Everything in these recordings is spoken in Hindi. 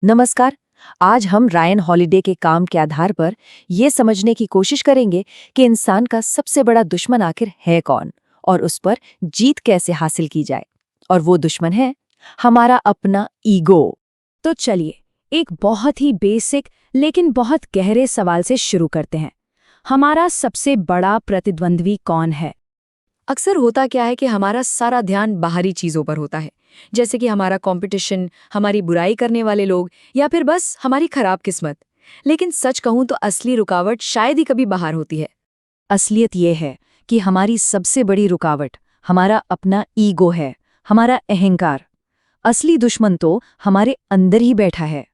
नमस्कार। आज हम रायन हॉलिडे के काम के आधार पर ये समझने की कोशिश करेंगे कि इंसान का सबसे बड़ा दुश्मन आखिर है कौन और उस पर जीत कैसे हासिल की जाए। और वो दुश्मन है हमारा अपना ईगो। तो चलिए एक बहुत ही बेसिक लेकिन बहुत गहरे सवाल से शुरू करते हैं। हमारा सबसे बड़ा प्रतिद्वंद्वी कौन है? अक्सर होता क्या है कि हमारा सारा ध्यान बाहरी चीजों पर होता है, जैसे कि हमारा कंपटीशन, हमारी बुराई करने वाले लोग या फिर बस हमारी खराब किस्मत। लेकिन सच कहूं तो असली रुकावट शायद ही कभी बाहर होती है। असलियत ये है कि हमारी सबसे बड़ी रुकावट हमारा अपना ईगो है, हमारा अहंकार। असली दुश्मन तो हमारे अंदर ही बैठा है।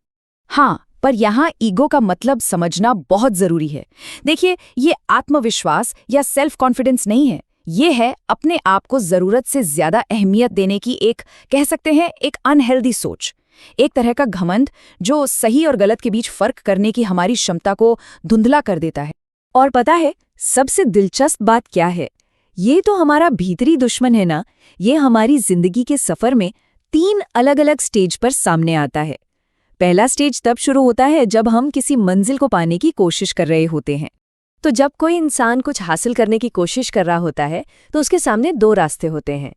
हाँ, पर यहाँ ईगो का मतलब समझना बहुत जरूरी है। देखिए, ये आत्मविश्वास या सेल्फ कॉन्फिडेंस नहीं है। ये है अपने आप को जरूरत से ज्यादा अहमियत देने की एक, कह सकते हैं, एक अनहेल्दी सोच। एक तरह का घमंड जो सही और गलत के बीच फर्क करने की हमारी क्षमता को धुंधला कर देता है। और पता है सबसे दिलचस्प बात क्या है? ये तो हमारा भीतरी दुश्मन है ना, ये हमारी जिंदगी के सफर में 3 अलग-अलग स्टेज पर सामने आता है। पहला स्टेज तब शुरू होता है जब हम किसी मंजिल को पाने की कोशिश कर रहे होते हैं। तो जब कोई इंसान कुछ हासिल करने की कोशिश कर रहा होता है तो उसके सामने 2 रास्ते होते हैं।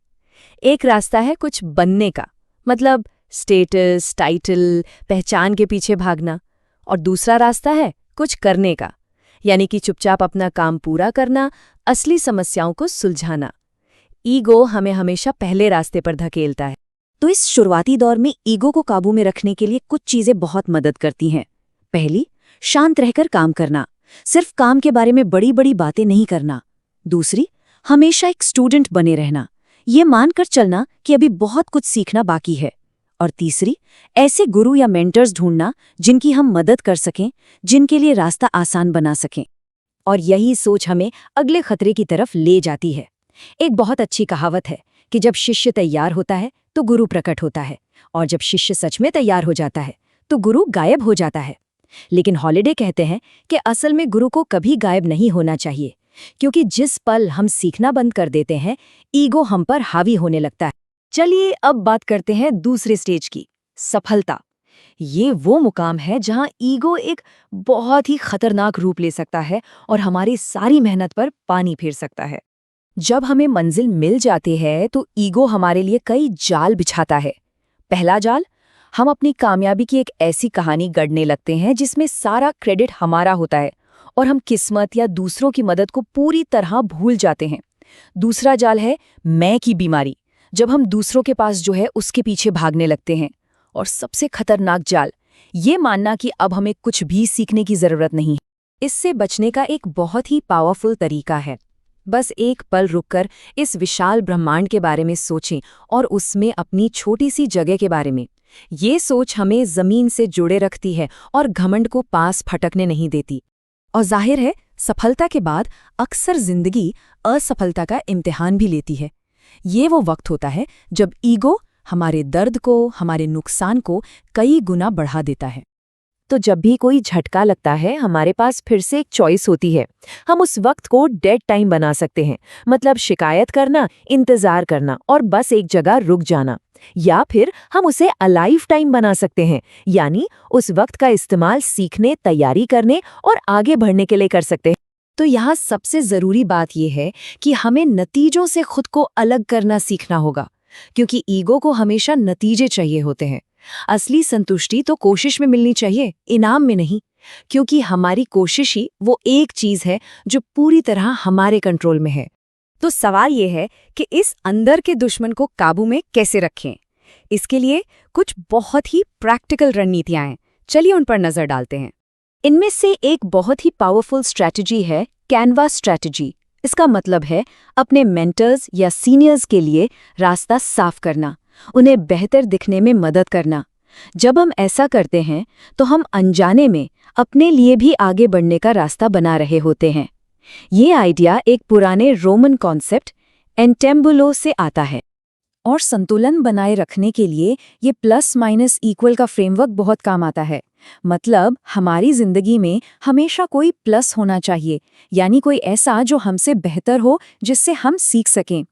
एक रास्ता है कुछ बनने का, मतलब स्टेटस, टाइटल, पहचान के पीछे भागना। और दूसरा रास्ता है कुछ करने का, यानी कि चुपचाप अपना काम पूरा करना, असली समस्याओं को सुलझाना। ईगो हमें हमेशा पहले रास्ते पर धकेलता है। तो इस शुरुआती दौर में ईगो को काबू में रखने के लिए कुछ चीजें बहुत मदद करती हैं। पहली, शांत रहकर काम करना, सिर्फ काम के बारे में बड़ी बड़ी बातें नहीं करना। दूसरी, हमेशा एक स्टूडेंट बने रहना, ये मानकर चलना कि अभी बहुत कुछ सीखना बाकी है। और तीसरी, ऐसे गुरु या मेंटर्स ढूंढना जिनकी हम मदद कर सकें, जिनके लिए रास्ता आसान बना सकें। और यही सोच हमें अगले खतरे की तरफ ले जाती है। एक बहुत अच्छी कहावत है कि जब शिष्य तैयार होता है तो गुरु प्रकट होता है, और जब शिष्य सच में तैयार हो जाता है तो गुरु गायब हो जाता है। लेकिन हॉलिडे कहते हैं कि असल में गुरु को कभी गायब नहीं होना चाहिए, क्योंकि जिस पल हम सीखना बंद कर देते हैं, ईगो हम पर हावी होने लगता है। चलिए अब बात करते हैं दूसरे स्टेज की, सफलता। ये वो मुकाम है जहां ईगो एक बहुत ही खतरनाक रूप ले सकता है और हमारी सारी मेहनत पर पानी फेर सकता है। जब हमें मंजिल मिल जाती है तो ईगो हमारे लिए कई जाल बिछाता है। पहला जाल, हम अपनी कामयाबी की एक ऐसी कहानी गढ़ने लगते हैं जिसमें सारा क्रेडिट हमारा होता है और हम किस्मत या दूसरों की मदद को पूरी तरह भूल जाते हैं। दूसरा जाल है मैं की बीमारी, जब हम दूसरों के पास जो है उसके पीछे भागने लगते हैं। और सबसे खतरनाक जाल, ये मानना कि अब हमें कुछ भी सीखने की जरूरत नहीं है। इससे बचने का एक बहुत ही पावरफुल तरीका है। बस एक पल रुककर इस विशाल ब्रह्मांड के बारे में सोचें और उसमें अपनी छोटी सी जगह के बारे में। ये सोच हमें जमीन से जुड़े रखती है और घमंड को पास फटकने नहीं देती। और जाहिर है, सफलता के बाद अक्सर जिंदगी असफलता का इम्तिहान भी लेती है। ये वो वक्त होता है जब ईगो हमारे दर्द को, हमारे नुकसान को कई गुना बढ़ा देता है। तो जब भी कोई झटका लगता है, हमारे पास फिर से एक चॉइस होती है। हम उस वक्त को डेड टाइम बना सकते हैं, मतलब शिकायत करना, इंतजार करना और बस एक जगह रुक जाना। या फिर हम उसे अलाइव टाइम बना सकते हैं, यानी उस वक्त का इस्तेमाल सीखने, तैयारी करने और आगे बढ़ने के लिए कर सकते हैं। तो यहाँ सबसे जरूरी बात यह है कि हमें नतीजों से खुद को अलग करना सीखना होगा, क्योंकि ईगो को हमेशा नतीजे चाहिए होते हैं। असली संतुष्टि तो कोशिश में मिलनी चाहिए, इनाम में नहीं, क्योंकि हमारी कोशिश ही वो एक चीज है जो पूरी तरह हमारे कंट्रोल में है। तो सवाल ये है कि इस अंदर के दुश्मन को काबू में कैसे रखें। इसके लिए कुछ बहुत ही प्रैक्टिकल रणनीतियां हैं, चलिए उन पर नजर डालते हैं। इनमें से एक बहुत ही पावरफुल स्ट्रैटेजी है कैनवास स्ट्रैटेजी। इसका मतलब है अपने मेंटर्स या सीनियर्स के लिए रास्ता साफ करना, उन्हें बेहतर दिखने में मदद करना। जब हम ऐसा करते हैं तो हम अनजाने में अपने लिए भी आगे बढ़ने का रास्ता बना रहे होते हैं। ये आइडिया एक पुराने रोमन कॉन्सेप्ट एंटेम्बुलो से आता है और संतुलन बनाए रखने के लिए ये प्लस माइनस इक्वल का फ्रेमवर्क बहुत काम आता है। मतलब हमारी जिंदगी में हमेशा कोई प्लस होना चाहिए, यानी कोई ऐसा जो हमसे बेहतर हो, जिससे हम सीख सकें।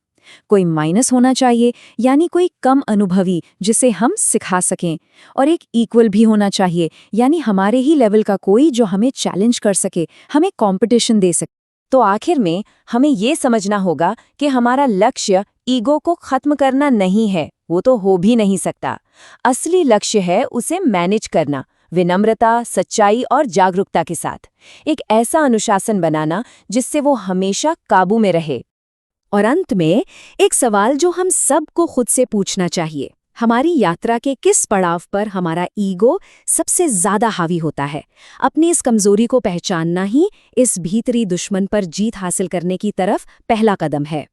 कोई माइनस होना चाहिए, यानी कोई कम अनुभवी जिसे हम सिखा सकें, और एक इक्वल भी होना चाहिए, यानी हमारे ही लेवल का कोई जो हमें चैलेंज कर सके, हमें कंपटीशन दे सके। तो आखिर में हमें ये समझना होगा कि हमारा लक्ष्य ईगो को खत्म करना नहीं है, वो तो हो भी नहीं सकता। असली लक्ष्य है उसे मैनेज करना, विनम्रता, सच्चाई और जागरूकता के साथ। एक ऐसा अनुशासन बनाना जिससे वो हमेशा काबू में रहे। और अंत में एक सवाल जो हम सबको खुद से पूछना चाहिए, हमारी यात्रा के किस पड़ाव पर हमारा ईगो सबसे ज्यादा हावी होता है? अपनी इस कमजोरी को पहचानना ही इस भीतरी दुश्मन पर जीत हासिल करने की तरफ पहला कदम है।